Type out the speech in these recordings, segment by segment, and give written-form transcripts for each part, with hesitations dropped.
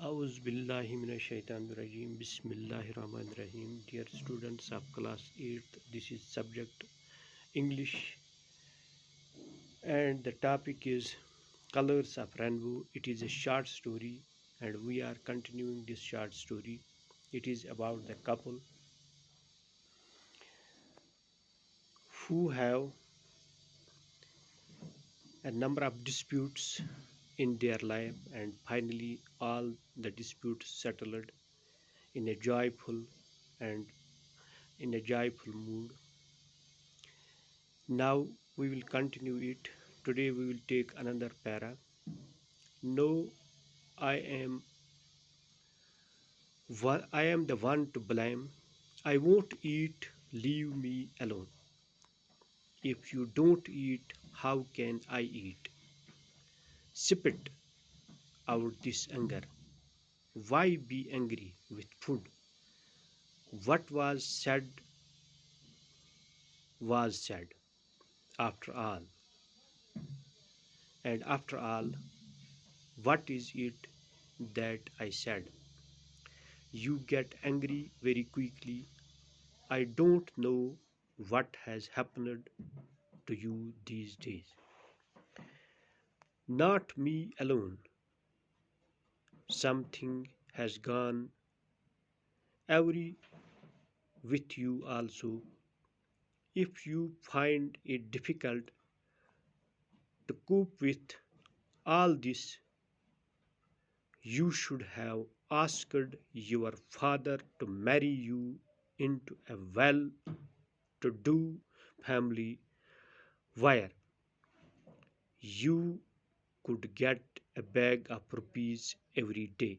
Auz billahi minash shaitanir rajim. Bismillahir rahmanir rahim. Dear students of class 8th, this is subject English and the topic is Colors of Rainbow. It is a short story and we are continuing this short story. It is about the couple who have a number of disputes in their life, and finally all the disputes settled in a joyful and in a joyful mood. Now we will continue it. Today we will take another para. No, I am I am the one to blame. I won't eat. Leave me alone. If you don't eat, how can I eat? Spit out this anger. Why be angry with food? What was said after all. And after all, what is it that I said? You get angry very quickly. I don't know what has happened to you these days. Not me alone. Something has gone every with you also. If you find it difficult to cope with all this, you should have asked your father to marry you into a well to do family where you could get a bag of rupees every day.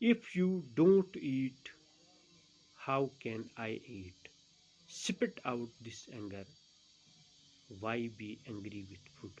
If you don't eat, how can I eat? Spit out this anger. Why be angry with food?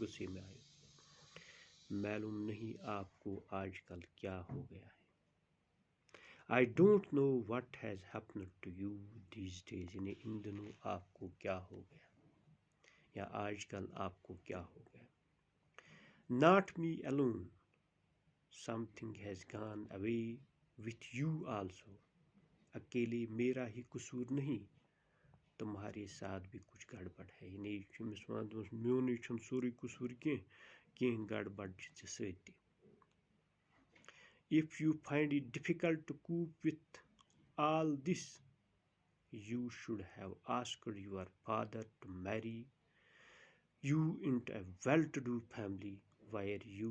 غصے میں آئے۔ معلوم نہیں آپ کو آج کل کیا ہو گیا ہے۔ I don't know what has happened to you these days. یعنی ان دنوں آپ کو کیا ہو گیا یا آج کل آپ کو کیا ہو گیا۔ Not me alone. Something has gone away with you also. اکیلے میرا ہی قصور نہیں، تمہارے ساتھ بھی کچھ گڑبڑ ہے۔ یعنی میونٕے چھُنہٕ سورُے قصوٗر کینٛہہ گڑبڑ چھِ ژےٚ سۭتۍ تہِ۔ If you find it difficult to cope with all this, you should have asked your father to marry you into a well-to-do family where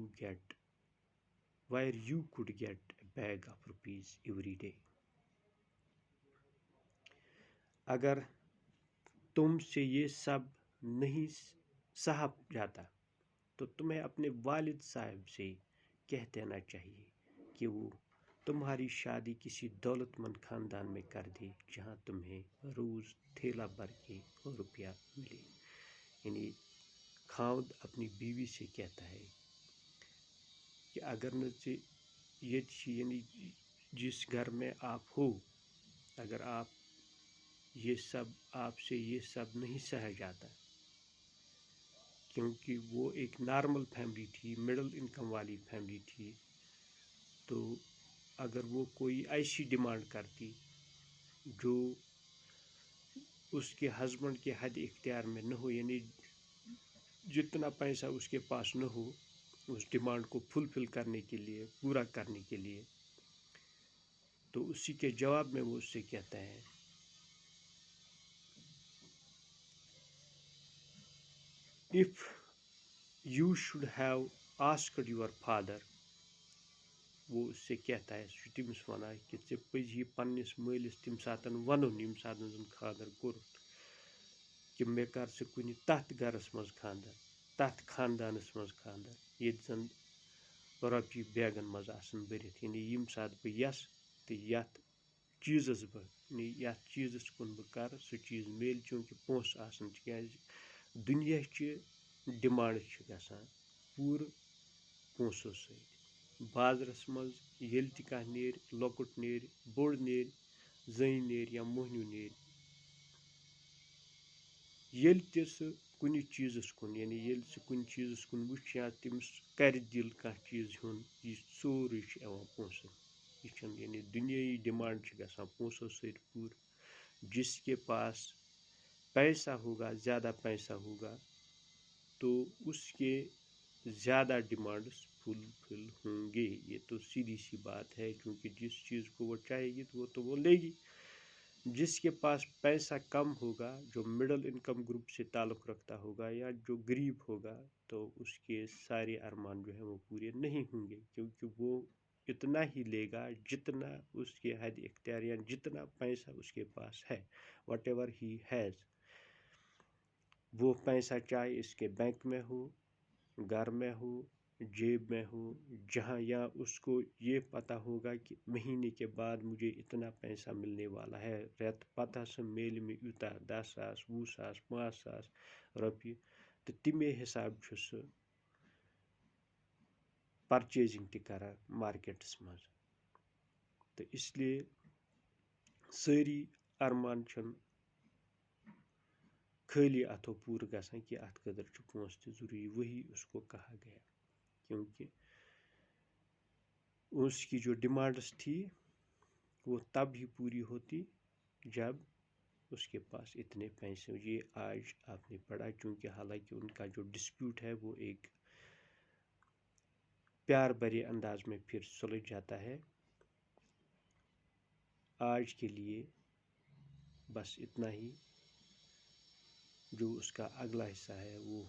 you could get a bag of rupees every day. اگر تم سے یہ سب نہیں سہا جاتا تو تمہیں اپنے والد صاحب سے کہہ دینا چاہیے کہ وہ تمہاری شادی کسی دولت مند خاندان میں کر دے جہاں تمہیں روز تھیلا بھر کے روپیہ ملے۔ یعنی خاوند اپنی بیوی سے کہتا ہے کہ اگر نہ یعنی جس گھر میں آپ ہو، اگر آپ سے یہ سب نہیں سہا جاتا، کیونکہ وہ ایک نارمل فیملی تھی، مڈل انکم والی فیملی تھی، تو اگر وہ کوئی ایسی ڈیمانڈ کرتی جو اس کے ہسبینڈ کے حد اختیار میں نہ ہو، یعنی جتنا پیسہ اس کے پاس نہ ہو اس ڈیمانڈ کو فلفل کرنے کے لیے، پورا کرنے کے لیے، تو اسی کے جواب میں وہ اس سے کہتا ہے if you should have asked your father. وہ اس سے کہتا ہے، سُہ تٔمِس وَنان کہ ژےٚ پَزِہی پنٛنِس مٲلِس تَمہِ ساتہٕ وَنُن ییٚمہِ ساتہٕ زَن خانٛدر کوٚرُتھ کہ مےٚ کر ژٕ کُنہِ تَتھ گَرَس منٛز خانٛدر، تَتھ خاندانَس منٛز خانٛدر ییٚتہِ زَن رۄپیہِ بیگَن منٛز آسَن بٔرِتھ۔ یعنی ییٚمہِ ساتہٕ بہٕ یَژھٕ تہٕ یَتھ چیٖزَس بہٕ یعنی یَتھ چیٖزَس کُن بہٕ کَرٕ سُہ چیٖز میلہِ، چوٗنٛکہِ پونٛسہٕ آسَن، تِکیٛازِ دُنیاہچہِ ڈِمانٛڈ چھِ گژھان پوٗرٕ پونٛسو سۭتۍ۔ بازرَس منٛز ییٚلہِ تہِ کانٛہہ نیرِ، لۄکُٹ نیرِ، بوٚڑ نیرِ، زٔنۍ نیرِ یا مۄہنیوٗ نیرِ، ییٚلہِ تہِ سُہ کُنہِ چیٖزَس کُن یعنی ییٚلہِ سُہ کُنہِ چیٖزَس کُن وٕچھِ یا تٔمِس کَرِ دِل کانٛہہ چیٖز ہیوٚن، یہِ سورُے چھُ یِوان پونٛسَن۔ یہ چھُنہٕ یعنی دُنیٲیی ڈِمانٛڈ چھِ گژھان پونٛسو سۭتۍ پوٗرٕ۔ جس کے پاس پیسہ ہوگا، زیادہ پیسہ ہوگا تو اس کے زیادہ ڈیمانڈس فلفل ہوں گے۔ یہ تو سیدھی سی بات ہے، کیونکہ جس چیز کو وہ چاہے گی تو وہ لے گی۔ جس کے پاس پیسہ کم ہوگا، جو مڈل انکم گروپ سے تعلق رکھتا ہوگا یا جو غریب ہوگا، تو اس کے سارے ارمان جو ہیں وہ پورے نہیں ہوں گے، کیونکہ وہ اتنا ہی لے گا جتنا اس کے حد اختیار یا جتنا پیسہ اس کے پاس ہے، واٹ ایور ہی ہیز۔ وہ پیسہ چاہے اس کے بینک میں ہو، گھر میں ہو، جیب میں ہو، جہاں یا اس کو یہ پتہ ہوگا کہ مہینے کے بعد مجھے اتنا پیسہ ملنے والا ہے، رٮ۪تہٕ پتہٕ ہسا میلہِ مےٚ یوٗتاہ 10,000 20,000 5,000 رۄپیہِ، تہٕ تَمے حساب چھُ سُہ پرچیزنگ تہِ کران مارکیٹس منٛز۔ تہٕ اس لیے سٲری ارمان چھِنہٕ خالی اتھو پورٕ گژھان کہ اتھ خٲطرٕ چھُ پونٛسہٕ تہِ ضروٗری۔ وہی اس کو کہا گیا، کیونکہ اس کی جو ڈیمانڈس تھی وہ تب ہی پوری ہوتی جب اس کے پاس اتنے پیسے۔ یہ آج آپ نے پڑھا، چونکہ حالانکہ ان کا جو ڈسپیوٹ ہے وہ ایک پیار بھرے انداز میں پھر سلجھ جاتا ہے۔ آج کے لیے بس اتنا ہی۔ جو اس کا اگلا حصہ ہے وہ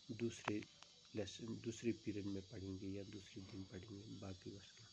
دوسرے پیریڈ میں پڑھیں گے یا دوسرے دن پڑھیں گے۔ باقی وسلام۔